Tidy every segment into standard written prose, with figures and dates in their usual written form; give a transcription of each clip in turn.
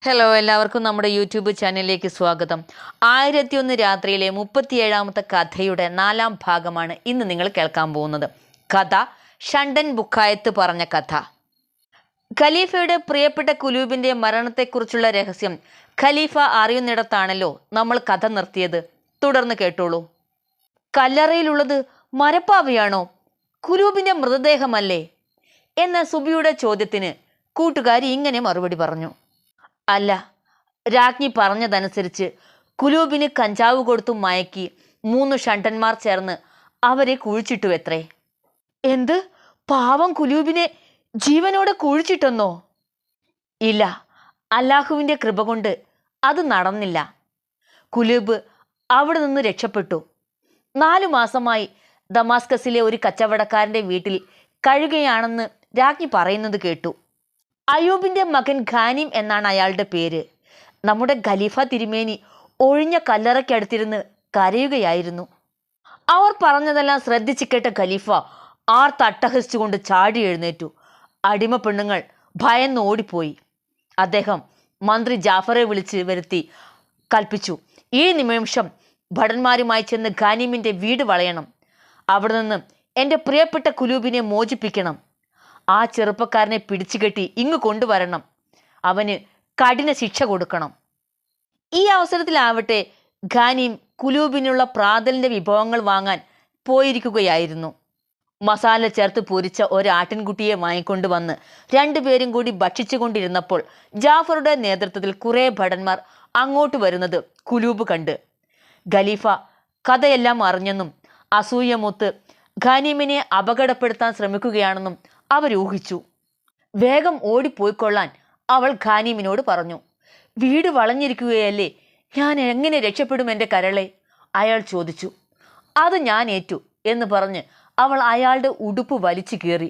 Hello, എല്ലാവർക്കും നമ്മുടെ YouTube ചാനലിലേക്ക് സ്വാഗതം. 1001 രാത്രിയിലെ 37ാമത്തെ കഥയുടെ 4ാം ഭാഗമാണ് ഇന്ന് നിങ്ങൾ കേൾക്കാൻ പോകുന്നത്. കഥ ഷണ്ടൻ ബുക്കായത്ത് പറഞ്ഞ കഥ. ഖലീഫയുടെ പ്രിയപ്പെട്ട കുലൂബിൻ്റെ മരണത്തെക്കുറിച്ചുള്ള രഹസ്യം ഖലീഫ അറിയുന്നിടത്താണല്ലോ നമ്മൾ കഥ നിർത്തിയത്. തുടർന്ന് കേട്ടോളൂ. കല്ലറയിലുള്ളത് മരപ്പാവയാണോ? കുലൂബിൻ്റെ മൃതദേഹമല്ലേ എന്ന സുബിയുടെ ചോദ്യത്തിന് കൂട്ടുകാരി ഇങ്ങനെ മറുപടി പറഞ്ഞു. അല്ല, രാജ്ഞി പറഞ്ഞതനുസരിച്ച് കുലൂബിന് കഞ്ചാവ് കൊടുത്തു മയക്കി 3 ഷണ്ടന്മാർ ചേർന്ന് അവരെ കുഴിച്ചിട്ടുവെത്രേ. എന്ത്? പാവം കുലൂബിനെ ജീവനോടെ കുഴിച്ചിട്ടെന്നോ? ഇല്ല, അല്ലാഹുവിൻ്റെ കൃപ കൊണ്ട് അത് നടന്നില്ല. കുലൂബ് അവിടെ നിന്ന് രക്ഷപ്പെട്ടു. 4 മാസമായി ദമാസ്കസിലെ ഒരു കച്ചവടക്കാരൻ്റെ വീട്ടിൽ കഴിയുകയാണെന്ന് രാജ്ഞി പറയുന്നത് കേട്ടു. അയ്യൂബിൻ്റെ മകൻ ഖാനിം എന്നാണ് അയാളുടെ പേര്. നമ്മുടെ ഖലീഫ തിരുമേനി ഒഴിഞ്ഞ കല്ലറയ്ക്കടുത്തിരുന്ന് കരയുകയായിരുന്നു. അവർ പറഞ്ഞതെല്ലാം ശ്രദ്ധിച്ചു കേട്ട ഖലീഫ ആർത്തട്ടഹസിച്ചുകൊണ്ട് ചാടി എഴുന്നേറ്റു. അടിമ പെണ്ണുങ്ങൾ ഭയന്ന് ഓടിപ്പോയി. അദ്ദേഹം മന്ത്രി ജാഫറെ വിളിച്ച് വരുത്തി കൽപ്പിച്ചു, ഈ നിമിഷം ഭടന്മാരുമായി ചെന്ന് ഖാനിമിൻ്റെ വീട് വളയണം. അവിടെ നിന്ന് എൻ്റെ പ്രിയപ്പെട്ട കുലൂബിനെ മോചിപ്പിക്കണം. ആ ചെറുപ്പക്കാരനെ പിടിച്ചുകെട്ടി ഇങ്ങ് കൊണ്ടുവരണം. അവന് കഠിന ശിക്ഷ കൊടുക്കണം. ഈ അവസരത്തിലാവട്ടെ ഖാനിം കുലൂബിനുള്ള പ്രാതലിൻ്റെ വിഭവങ്ങൾ വാങ്ങാൻ പോയിരിക്കുകയായിരുന്നു. മസാല ചേർത്ത് പൊരിച്ച ഒരാട്ടിൻകുട്ടിയെ വാങ്ങിക്കൊണ്ടുവന്ന് 2 പേരും കൂടി ഭക്ഷിച്ചു കൊണ്ടിരുന്നപ്പോൾ ജാഫറുടെ നേതൃത്വത്തിൽ കുറേ ഭടന്മാർ അങ്ങോട്ട് വരുന്നത് കുലൂബ് കണ്ട്. ഖലീഫ കഥയെല്ലാം അറിഞ്ഞെന്നും അസൂയമൊത്ത് ഖാനിമിനെ അപകടപ്പെടുത്താൻ ശ്രമിക്കുകയാണെന്നും അവരൂഹിച്ചു. വേഗം ഓടിപ്പോയിക്കൊള്ളാൻ അവൾ ഖാനിമിനോട് പറഞ്ഞു. വീട് വളഞ്ഞിരിക്കുകയല്ലേ, ഞാൻ എങ്ങനെ രക്ഷപ്പെടും എൻ്റെ കരളെ? അയാൾ ചോദിച്ചു. അത് ഞാൻ ഏറ്റു എന്ന് പറഞ്ഞ് അവൾ അയാളുടെ ഉടുപ്പ് വലിച്ചു കീറി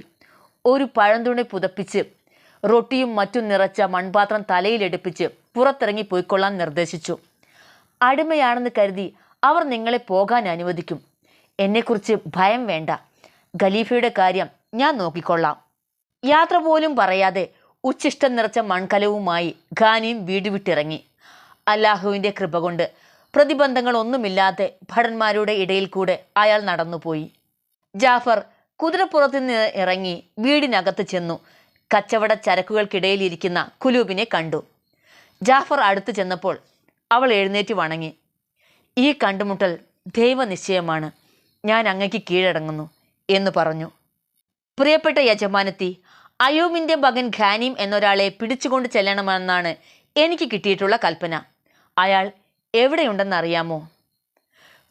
ഒരു പഴന്തുണി പുതപ്പിച്ച് റൊട്ടിയും മറ്റും നിറച്ച മൺപാത്രം തലയിലെടുപ്പിച്ച് പുറത്തിറങ്ങി പോയിക്കൊള്ളാൻ നിർദ്ദേശിച്ചു. അടിമയാണെന്ന് കരുതി അവർ നിങ്ങളെ പോകാൻ അനുവദിക്കും. എന്നെക്കുറിച്ച് ഭയം വേണ്ട. ഖലീഫയുടെ കാര്യം ഞാൻ നോക്കിക്കൊള്ളാം. യാത്ര പോലും പറയാതെ ഉച്ഛിഷ്ടം നിറച്ച മൺകലവുമായി ഖാനിം വീട് വിട്ടിറങ്ങി. അല്ലാഹുവിൻ്റെ കൃപ കൊണ്ട് പ്രതിബന്ധങ്ങളൊന്നുമില്ലാതെ ഭടന്മാരുടെ ഇടയിൽ കൂടെ അയാൾ നടന്നുപോയി. ജാഫർ കുതിരപ്പുറത്ത് നിന്ന് ഇറങ്ങി വീടിനകത്ത് ചെന്നു. കച്ചവട ചരക്കുകൾക്കിടയിലിരിക്കുന്ന കുലൂബിനെ കണ്ടു. ജാഫർ അടുത്ത് ചെന്നപ്പോൾ അവൾ എഴുന്നേറ്റ് വണങ്ങി. ഈ കണ്ടുമുട്ടൽ ദൈവനിശ്ചയമാണ്. ഞാൻ അങ്ങയ്ക്ക് കീഴടങ്ങുന്നു എന്ന് പറഞ്ഞു. പ്രിയപ്പെട്ട യജമാനത്തി, അയ്യൂബിൻ്റെ മകൻ ഖാനിം എന്നൊരാളെ പിടിച്ചുകൊണ്ട് ചെല്ലണമെന്നാണ് എനിക്ക് കിട്ടിയിട്ടുള്ള കൽപ്പന. അയാൾ എവിടെയുണ്ടെന്നറിയാമോ?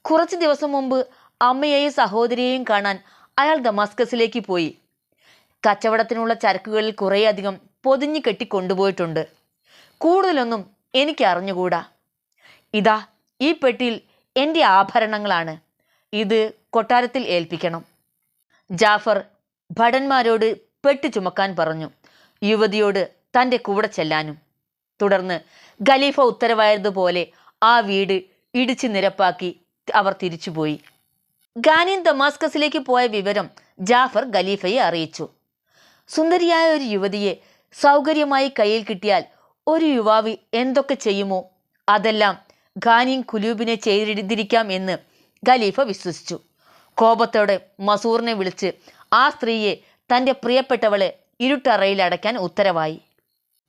കുറച്ച് ദിവസം മുമ്പ് അമ്മയെയും സഹോദരിയെയും കാണാൻ അയാൾ ദമാസ്കസിലേക്ക് പോയി. കച്ചവടത്തിനുള്ള ചരക്കുകളിൽ കുറേയധികം പൊതിഞ്ഞു കെട്ടി കൊണ്ടുപോയിട്ടുണ്ട്. കൂടുതലൊന്നും എനിക്ക് അറിഞ്ഞുകൂടാ. ഇതാ ഈ പെട്ടിയിൽ എൻ്റെ ആഭരണങ്ങളാണ്. ഇത് കൊട്ടാരത്തിൽ ഏൽപ്പിക്കണം. ജാഫർ ഭടന്മാരോട് പെട്ടി ചുമക്കാൻ പറഞ്ഞു. യുവതിയോട് തൻ്റെ കൂടെ ചെല്ലാനും. തുടർന്ന് ഖലീഫ ഉത്തരവായതുപോലെ ആ വീട് ഇടിച്ചു നിരപ്പാക്കി അവർ തിരിച്ചുപോയി. ഖാനിം ദമാസ്കസിലേക്ക് പോയ വിവരം ജാഫർ ഖലീഫയെ അറിയിച്ചു. സുന്ദരിയായ ഒരു യുവതിയെ സൗകര്യമായി കയ്യിൽ കിട്ടിയാൽ ഒരു യുവാവ് എന്തൊക്കെ ചെയ്യുമോ അതെല്ലാം ഖാനിം കുലൂബിനെ ചെയ്തിരിക്കാം എന്ന് ഖലീഫ വിശ്വസിച്ചു. കോപത്തോടെ മസൂറിനെ വിളിച്ച് ആ സ്ത്രീയെ തൻ്റെ പ്രിയപ്പെട്ടവളെ ഇരുട്ടറയിൽ അടയ്ക്കാൻ ഉത്തരവായി.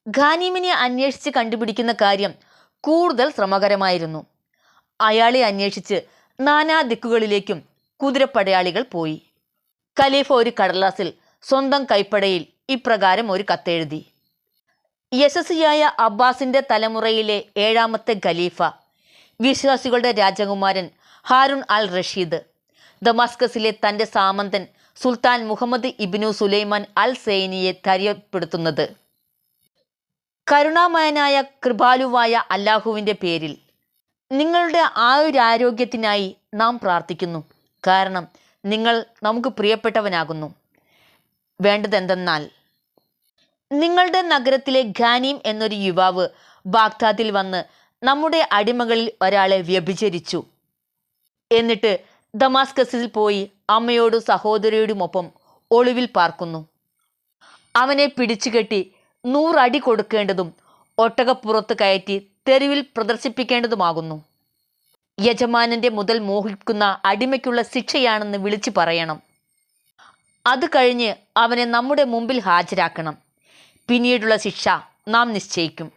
ഖാനിമിനെ അന്വേഷിച്ച് കണ്ടുപിടിക്കുന്ന കാര്യം കൂടുതൽ ശ്രമകരമായിരുന്നു. അയാളെ അന്വേഷിച്ച് നാനാ ദിക്കുകളിലേക്കും കുതിരപ്പടയാളികൾ പോയി. ഖലീഫ ഒരു കടലാസിൽ സ്വന്തം കൈപ്പടയിൽ ഇപ്രകാരം ഒരു കത്തെഴുതി. യശസ്വിയായ അബ്ബാസിൻ്റെ തലമുറയിലെ 7ാമത്തെ ഖലീഫ, വിശ്വാസികളുടെ രാജകുമാരൻ ഹാരൂൺ അൽ റഷീദ്, ദമാസ്കസിലെ തൻ്റെ സാമന്തൻ സുൽത്താൻ മുഹമ്മദ് ഇബ്നു സുലൈമാൻ അൽ സൈനിയെ ധൈര്യപ്പെടുത്തുന്നത്. കരുണാമയനായ കൃപാലുവായ അല്ലാഹുവിൻ്റെ പേരിൽ നിങ്ങളുടെ ആയുരാരോഗ്യത്തിനായി നാം പ്രാർത്ഥിക്കുന്നു. കാരണം നിങ്ങൾ നമുക്ക് പ്രിയപ്പെട്ടവനാകുന്നു. വേണ്ടതെന്തെന്നാൽ നിങ്ങളുടെ നഗരത്തിലെ ഖാനിം എന്നൊരു യുവാവ് ബാഗ്ദാദിൽ വന്ന് നമ്മുടെ അടിമകളിൽ ഒരാളെ വ്യഭിചരിച്ചു. എന്നിട്ട് ദമാസ്കസിൽ പോയി അമ്മയോടും സഹോദരിയോടുമൊപ്പം ഒളിവിൽ പാർക്കുന്നു. അവനെ പിടിച്ചുകെട്ടി 100 അടി കൊടുക്കേണ്ടതും ഒട്ടകപ്പുറത്ത് കയറ്റി തെരുവിൽ പ്രദർശിപ്പിക്കേണ്ടതുമാകുന്നു. യജമാനന്റെ മുതൽ മോഹിക്കുന്ന അടിമയ്ക്കുള്ള ശിക്ഷയാണെന്ന് വിളിച്ചു പറയണം. അത് കഴിഞ്ഞ് അവനെ നമ്മുടെ മുമ്പിൽ ഹാജരാക്കണം. പിന്നീടുള്ള ശിക്ഷ നാം നിശ്ചയിക്കും.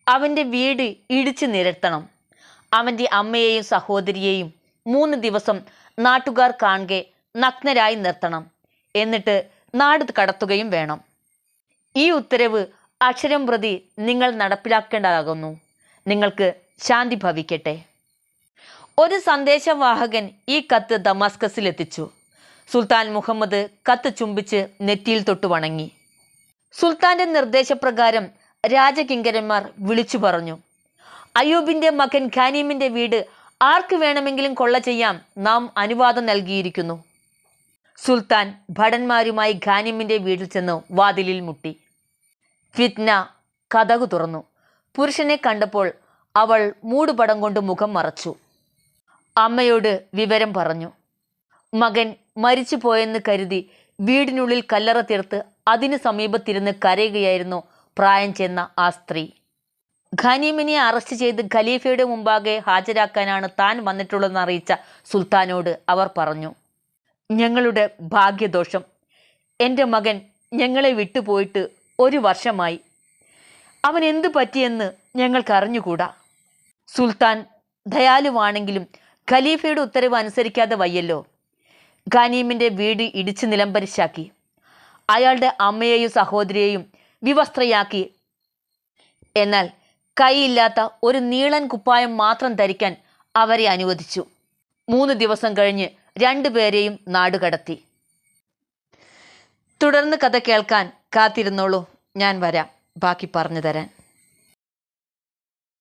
അവൻ്റെ വീട് ഇടിച്ചു നിരത്തണം. അവൻ്റെ അമ്മയെയും സഹോദരിയെയും 3 ദിവസം നാട്ടുകാർ കാണുക നഗ്നരായി നിർത്തണം. എന്നിട്ട് നാട് കടത്തുകയും വേണം. ഈ ഉത്തരവ് അക്ഷരം പ്രതി നിങ്ങൾ നടപ്പിലാക്കേണ്ടതാകുന്നു. നിങ്ങൾക്ക് ശാന്തി ഭവിക്കട്ടെ. ഒരു സന്ദേശവാഹകൻ ഈ കത്ത് ദമാസ്കസിൽ എത്തിച്ചു. സുൽത്താൻ മുഹമ്മദ് കത്ത് ചുംബിച്ച് നെറ്റിയിൽ തൊട്ടു വണങ്ങി. സുൽത്താന്റെ നിർദ്ദേശപ്രകാരം രാജകിങ്കരന്മാർ വിളിച്ചു പറഞ്ഞു, അയ്യൂബിന്റെ മകൻ ഖാനീമിന്റെ വീട് ആർക്ക് വേണമെങ്കിലും കൊള്ള ചെയ്യാം. നാം അനുവാദം നൽകിയിരിക്കുന്നു. സുൽത്താൻ ഭടന്മാരുമായി ഖാനീമിന്റെ വീട്ടിൽ ചെന്ന് വാതിലിൽ മുട്ടി. ഫിത്ന കതകു തുറന്നു. പുരുഷനെ കണ്ടപ്പോൾ അവൾ മൂടുപടം കൊണ്ട് മുഖം മറച്ചു. അമ്മയോട് വിവരം പറഞ്ഞു. മകൻ മരിച്ചു പോയെന്ന് കരുതി വീടിനുള്ളിൽ കല്ലറ തീർത്ത് അതിന് സമീപത്തിരുന്ന് കരയുകയായിരുന്നു പ്രായം ചെന്ന ആ സ്ത്രീ. ഖാനീമിനെ അറസ്റ്റ് ചെയ്ത് ഖലീഫയുടെ മുമ്പാകെ ഹാജരാക്കാനാണ് താൻ വന്നിട്ടുള്ളതെന്ന് അറിയിച്ച സുൽത്താനോട് അവർ പറഞ്ഞു, ഞങ്ങളുടെ ഭാഗ്യദോഷം. എൻ്റെ മകൻ ഞങ്ങളെ വിട്ടുപോയിട്ട് 1 വർഷമായി. അവൻ എന്തു പറ്റിയെന്ന് ഞങ്ങൾക്കറിഞ്ഞുകൂടാ. സുൽത്താൻ ദയാലുവാണെങ്കിലും ഖലീഫയുടെ ഉത്തരവ് അനുസരിക്കാതെ വയ്യല്ലോ. ഖാനീമിൻ്റെ വീട് ഇടിച്ച് നിലംപരിശാക്കി. അയാളുടെ അമ്മയെയും സഹോദരിയെയും വിവസ്ത്രയാക്കി. എന്നാൽ കൈയില്ലാത്ത ഒരു നീളൻ കുപ്പായം മാത്രം ധരിക്കാൻ അവരെ അനുവദിച്ചു. 3 ദിവസം കഴിഞ്ഞ് 2 പേരെയും നാടുകടത്തി. തുടർന്ന് കഥ കേൾക്കാൻ കാത്തിരുന്നോളൂ. ഞാൻ വരാം ബാക്കി പറഞ്ഞു തരാൻ.